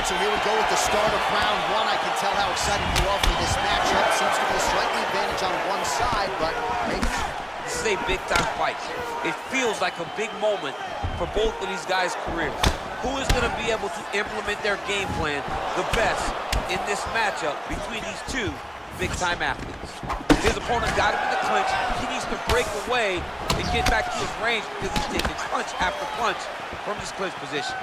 right, so here we go with the start of round one. I can tell how excited you are for this matchup. Seems to be a slightly advantage on one side, but maybe... This is a big-time fight. It feels like a big moment for both of these guys' careers. Who is going to be able to implement their game plan the best in this matchup between these two big-time athletes? His opponent got him in the clinch. He needs to break away and get back to his range because he's taking punch after punch from this clinch position.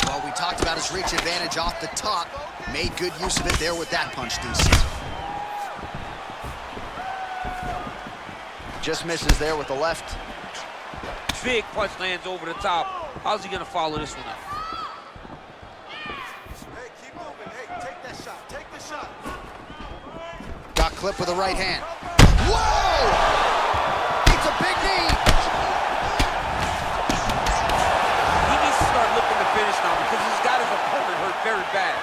Well, we talked about his reach advantage off the top. Made good use of it there with that punch, DC. Just misses there with the left. Big punch lands over the top. How's he gonna follow this one up? Hey, keep moving. Hey, take that shot. Take the shot. Got clipped with the right hand. Whoa! It's a big knee. He needs to start looking to finish now because he's got his opponent hurt very bad.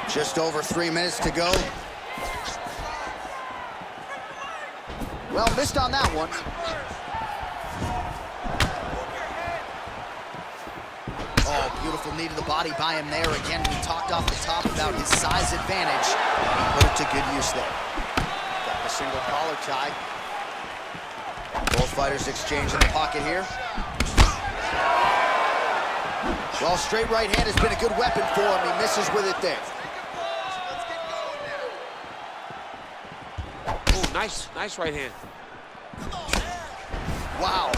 Just over 3 minutes to go. Well, missed on that one. Oh, beautiful knee to the body by him there. Again, we talked off the top about his size advantage. And he put it to good use there. Got the single collar tie. Both fighters exchange in the pocket here. Well, straight right hand has been a good weapon for him. He misses with it there. Nice right hand. Wow.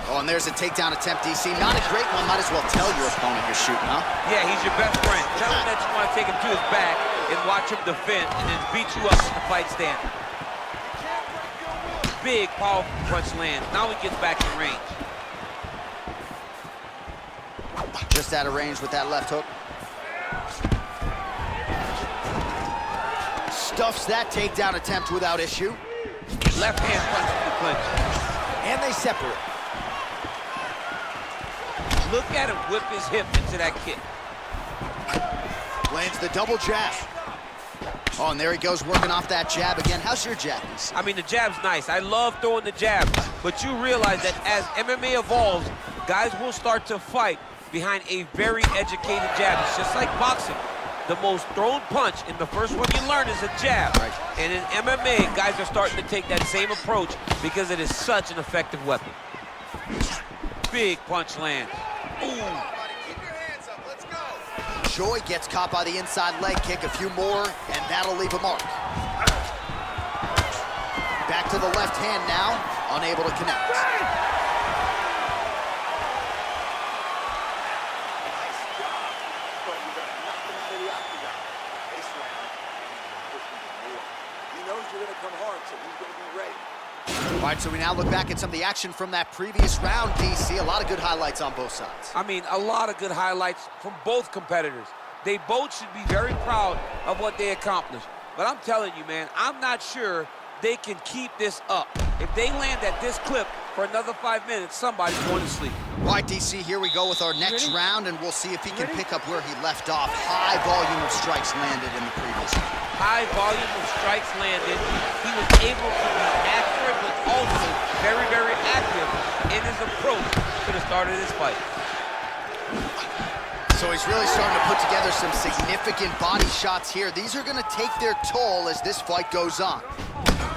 Oh, and there's a takedown attempt, DC. Not a great one. Might as well tell your opponent you're shooting, huh? Yeah, he's your best friend. Tell him that you want to take him to his back and watch him defend and then beat you up in the fight stand. Big, powerful punch land. Now he gets back in range. Just out of range with that left hook. Stuffs that takedown attempt without issue. Left hand punch to the clinch. And they separate. Look at him whip his hip into that kick. Lands the double jab. Oh, and there he goes working off that jab again. How's your jab? I mean, the jab's nice. I love throwing the jab. But you realize that as MMA evolves, guys will start to fight behind a very educated jab. It's just like boxing. The most thrown punch in the first one you learn is a jab. Right. And in MMA, guys are starting to take that same approach because it is such an effective weapon. Big punch lands. Ooh. Keep your hands up. Let's go. Choi gets caught by the inside leg kick. A few more, and that'll leave a mark. Back to the left hand now, unable to connect. All right, so we now look back at some of the action from that previous round, DC. A lot of good highlights on both sides. I mean, a lot of good highlights from both competitors. They both should be very proud of what they accomplished. But I'm telling you, man, I'm not sure they can keep this up. If they land at this clip for another 5 minutes, somebody's going to sleep. All right, DC, here we go with our next round, and we'll see if he can pick up where he left off. High volume of strikes landed in the previous round. High volume of strikes landed. He was able to be accurate, but also very, very active in his approach to the start of this fight. So he's really starting to put together some significant body shots here. These are going to take their toll as this fight goes on.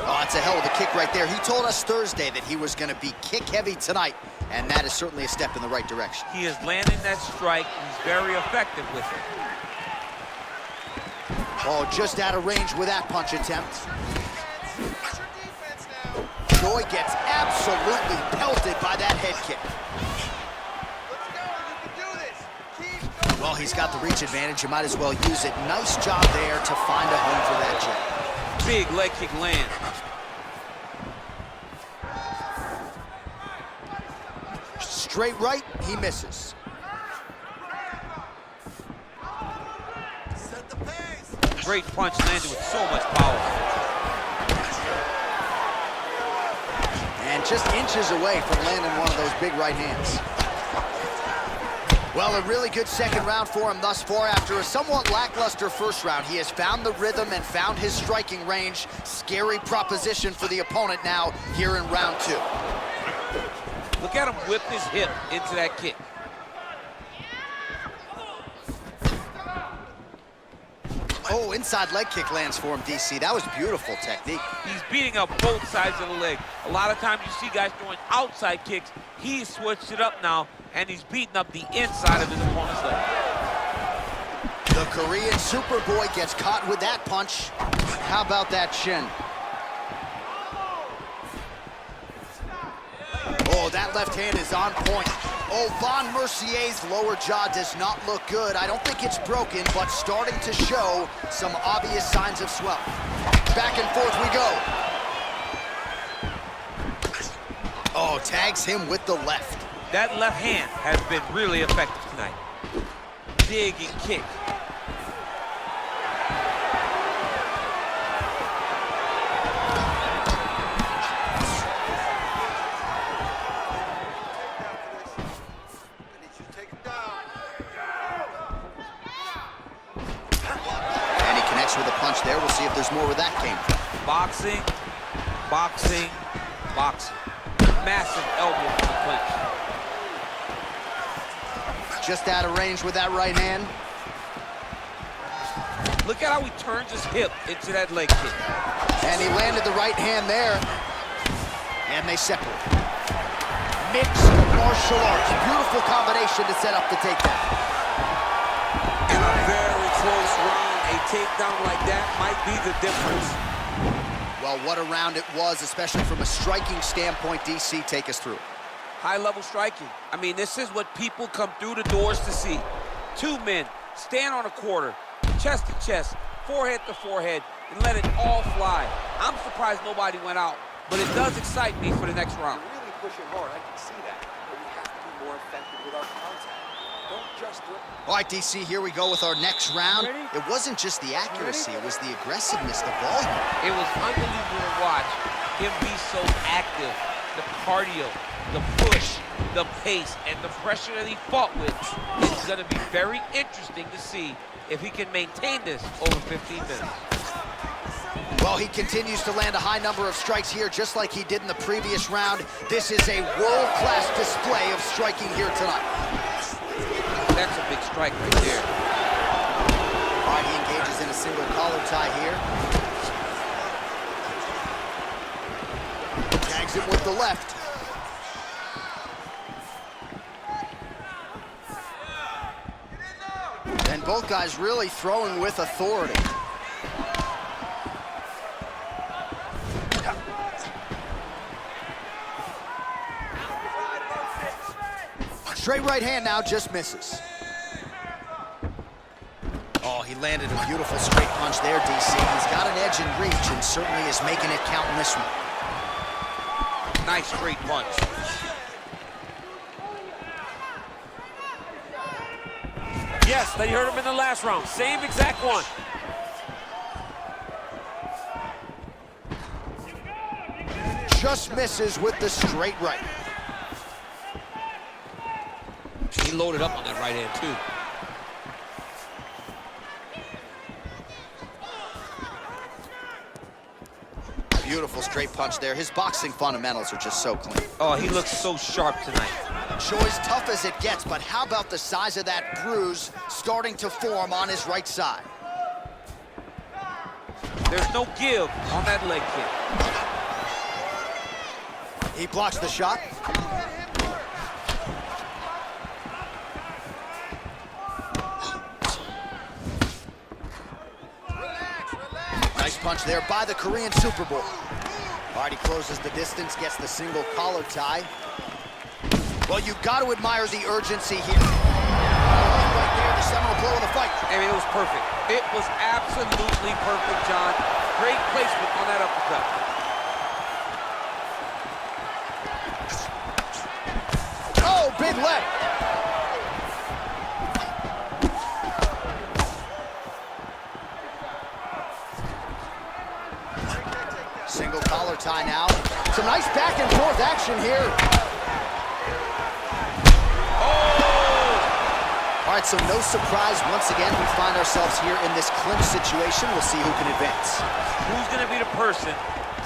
Oh, that's a hell of a kick right there. He told us Thursday that he was going to be kick-heavy tonight, and that is certainly a step in the right direction. He is landing that strike. He's very effective with it. Oh, just out of range with that punch attempt. Choi gets absolutely pelted by that head kick. Well, he's got the reach advantage. You might as well use it. Nice job there to find a home for that jab. Big leg kick land. Straight right, he misses. Set the pace. Great punch landed with so much power. And just inches away from landing one of those big right hands. Well, a really good second round for him thus far. After a somewhat lackluster first round, he has found the rhythm and found his striking range. Scary proposition for the opponent now here in round two. Look at him whip his hip into that kick. Oh, inside leg kick lands for him, DC. That was beautiful technique. He's beating up both sides of the leg. A lot of times you see guys throwing outside kicks. He's switched it up now, and he's beating up the inside of his opponent's leg. The Korean Superboy gets caught with that punch. How about that shin? Oh, that left hand is on point. Oh, Von Mercier's lower jaw does not look good. I don't think it's broken, but starting to show some obvious signs of swelling. Back and forth we go. Oh, tags him with the left. That left hand has been really effective tonight. Dig and kick. With a punch there. We'll see if there's more where that came from. Boxing, boxing, boxing. Massive elbow to the clinch. Just out of range with that right hand. Look at how he turns his hip into that leg kick. And he landed the right hand there. And they separate. Mixed martial arts. Beautiful combination to set up the takedown. In a very close round. A takedown like that might be the difference. Well, what a round it was, especially from a striking standpoint. DC, take us through. High-level striking. I mean, this is what people come through the doors to see. Two men stand on a quarter, chest to chest, forehead to forehead, and let it all fly. I'm surprised nobody went out, but it does excite me for the next round. We're really pushing hard, I can see that. But we have to be more effective with our contact. Don't just do it. All right, DC, here we go with our next round. It wasn't just the accuracy, it was the aggressiveness, the volume. It was unbelievable to watch him be so active. The cardio, the push, the pace, and the pressure that he fought with. It's going to be very interesting to see if he can maintain this over 15 minutes. Well, he continues to land a high number of strikes here, just like he did in the previous round. This is a world-class display of striking here tonight. That's a big strike right there. All right, he engages in a single collar tie here. Tags him with the left. And both guys really throwing with authority. Straight right hand now, just misses. Oh, he landed a beautiful straight punch there, DC. He's got an edge in reach and certainly is making it count in this one. Nice straight punch. Yes, they heard him in the last round. Same exact one. Just misses with the straight right. He loaded up on that right hand, too. Beautiful straight punch there. His boxing fundamentals are just so clean. Oh, he looks so sharp tonight. Choi's tough as it gets, but how about the size of that bruise starting to form on his right side? There's no give on that leg kick. He blocks the shot. Nice punch there by the Korean Superboy. All right, he closes the distance, gets the single collar tie. Well, you've got to admire the urgency here. Right there, the seminal blow of the fight. I mean, it was perfect. It was absolutely perfect, John. Great placement on that uppercut. Oh, big left. Single collar tie now. Some nice back and forth action here. All right, so no surprise. Once again, we find ourselves here in this clinch situation. We'll see who can advance. Who's going to be the person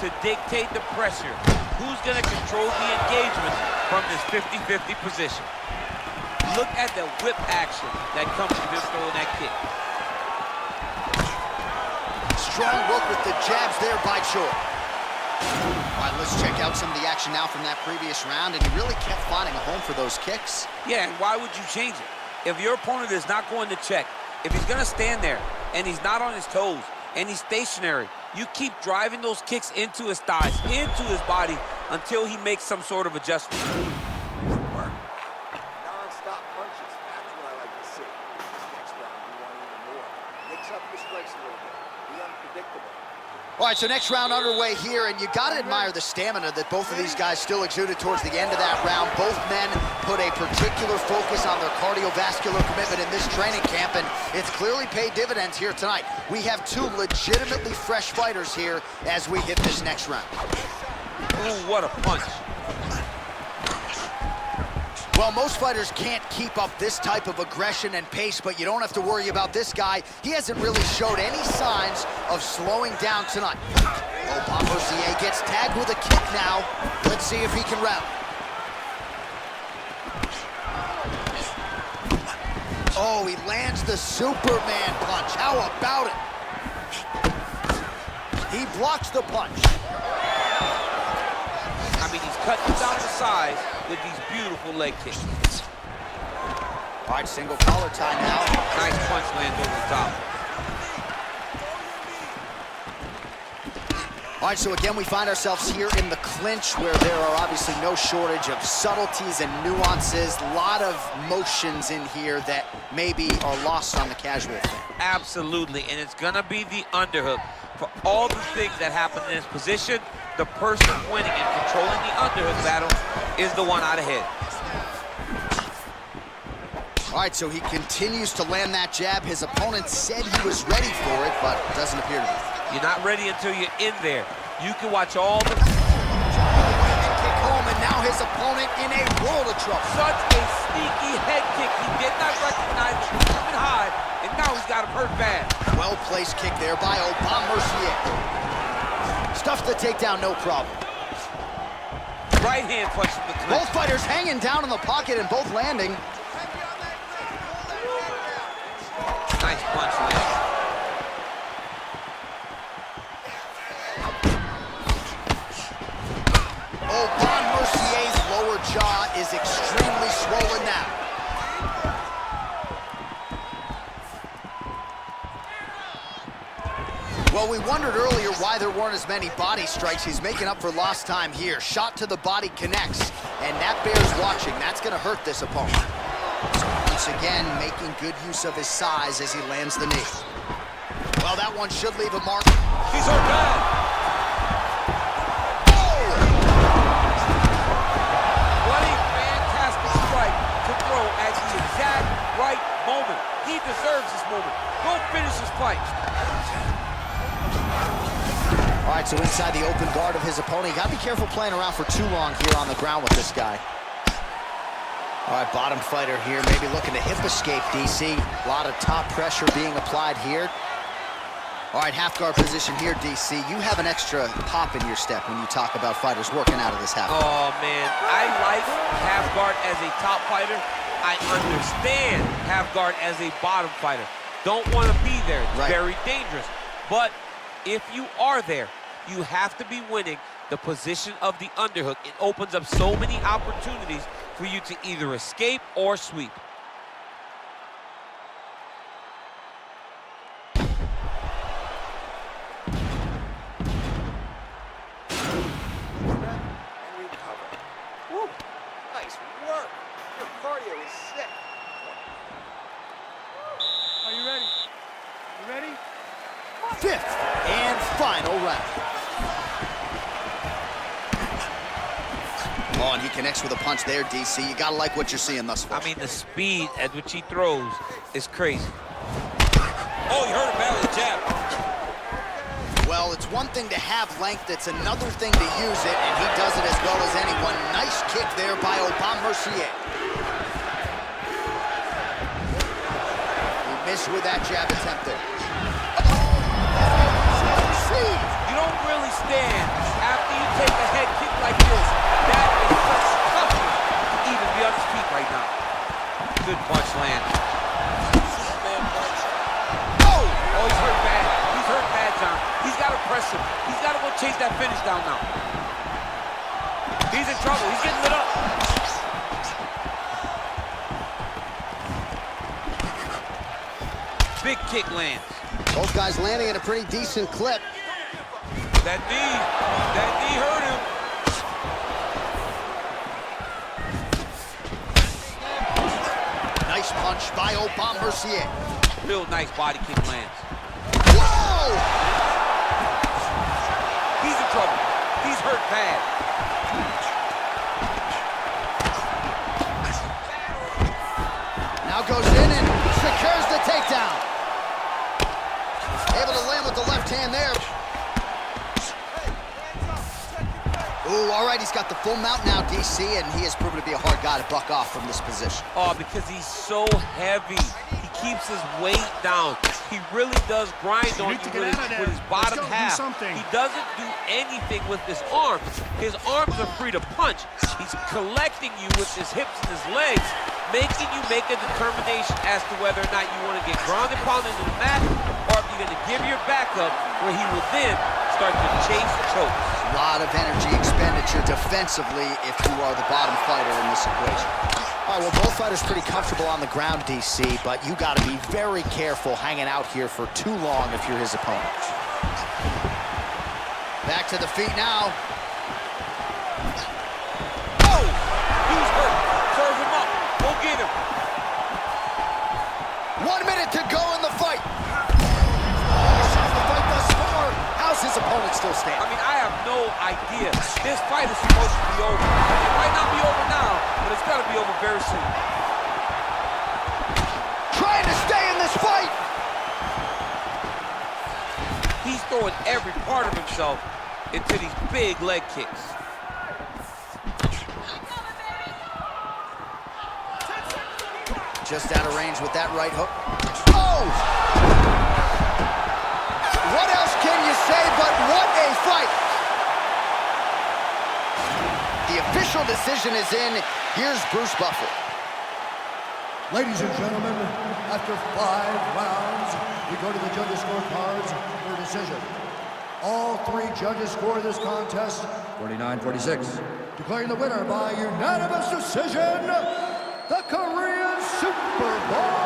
to to dictate the pressure. Who's going to control the engagement from this 50-50 position? Look at the whip action that comes from him throwing that kick. Strong work with the jabs there by Choi. All right, let's check out some of the action now from that previous round, and he really kept finding a home for those kicks. Yeah, and why would you change it? If your opponent is not going to check, if he's going to stand there and he's not on his toes and he's stationary, you keep driving those kicks into his thighs, into his body, until he makes some sort of adjustment. Non-stop punches. That's what I like to see. This next round, we want even more. Mix up your strikes a little bit. Be unpredictable. All right, so next round underway here, and you got to admire the stamina that both of these guys still exuded towards the end of that round. Both men put a particular focus on their cardiovascular commitment in this training camp, and it's clearly paid dividends here tonight. We have two legitimately fresh fighters here as we hit this next round. Ooh, what a punch. Well, most fighters can't keep up this type of aggression and pace, but you don't have to worry about this guy. He hasn't really showed any signs of slowing down tonight. Oh, Bombardier gets tagged with a kick now. Let's see if he can rally. Oh, he lands the Superman punch. How about it? He blocks the punch. I mean, he's cutting down the size with these beautiful leg kicks. All right, single collar tie now. Nice punch lands over the top. All right, so again, we find ourselves here in the clinch where there are obviously no shortage of subtleties and nuances. A lot of motions in here that maybe are lost on the casual fan. Absolutely, and it's gonna be the underhook. For all the things that happen in this position, the person winning and controlling the underhook battle is the one out ahead. All right, so he continues to land that jab. His opponent said he was ready for it, but doesn't appear to be. You're not ready until you're in there. You can watch all the... Kick home, and now his opponent in a world of trouble. Such a sneaky head kick. He did not recognize it coming high, and now he's got him hurt bad. Well-placed kick there by Bombardier. Stuffed the takedown, no problem. Right hand punch from the clinch. Both fighters hanging down in the pocket and both landing. Nice punch, man. Bombartier's lower jaw is extremely swollen now. Well, we wondered earlier why there weren't as many body strikes. He's making up for lost time here. Shot to the body connects, and that bears watching. That's going to hurt this opponent. Once again, making good use of his size as he lands the knee. Well, that one should leave a mark. He's hurt bad. At the exact right moment. He deserves this moment. Go finish his fight. All right, so inside the open guard of his opponent. You gotta be careful playing around for too long here on the ground with this guy. All right, bottom fighter here, maybe looking to hip escape, DC. A lot of top pressure being applied here. All right, half guard position here, DC. You have an extra pop in your step when you talk about fighters working out of this half guard. Oh, man, I like half guard as a top fighter. I understand half guard as a bottom fighter. Don't want to be there. It's very dangerous. But if you are there, you have to be winning the position of the underhook. It opens up so many opportunities for you to either escape or sweep. Nice work. Your cardio is sick. Are you ready? You ready? Fifth and final round. Oh, and he connects with a punch there, DC. You gotta like what you're seeing thus far. I mean, the speed at which he throws is crazy. Oh, he hurt him bad with a jab. Well, it's one thing to have length, it's another thing to use it, and he does it as well as anyone. Nice kick there by Bombardier. He missed with that jab attempt there. You don't really understand, after you take a head kick like this, that is such toughness to even be on his feet right now. Good punch land. Oh, he's hurt bad. He's hurt bad, John. He's got to press him. He's got to go chase that finish down now. He's in trouble. He's getting lit up. Big kick lands. Both guys landing at a pretty decent clip. That knee hurt him. Nice punch by Aubin Mercier. Real nice body kick lands. Whoa! He's in trouble. He's hurt bad. Now goes in and secures the takedown. Able to land with the left hand there. Ooh, all right, he's got the full mount now, DC, and he has proven to be a hard guy to buck off from this position. Oh, because he's so heavy. He keeps his weight down. He really does grind on you with his bottom half. He doesn't do anything with his arms. His arms are free to punch. He's collecting you with his hips and his legs, making you make a determination as to whether or not you want to get grounded pounded into the mat, or if you're going to give your back up, where he will then start to chase chokes. A lot of energy expenditure defensively if you are the bottom fighter in this equation. All right, well, both fighters pretty comfortable on the ground, DC, but you got to be very careful hanging out here for too long if you're his opponent. Back to the feet now. Oh! He's hurt. Serve him up. Go get him. 1 minute to go in the fight. The fight thus far. How's his opponent still standing? I mean, I have no idea. This fight is supposed to be over. It might not be over now, but it's got to be over very soon. Trying to stay in this fight. He's throwing every part of himself into these big leg kicks. Just out of range with that right hook. Oh! What else can you say but what a fight? The official decision is in. Here's Bruce Buffer. Ladies and gentlemen, after 5 rounds, we go to the judges' scorecards for decision. All 3 judges score this contest 49-46. Declaring the winner by unanimous decision, the Korean Super Bowl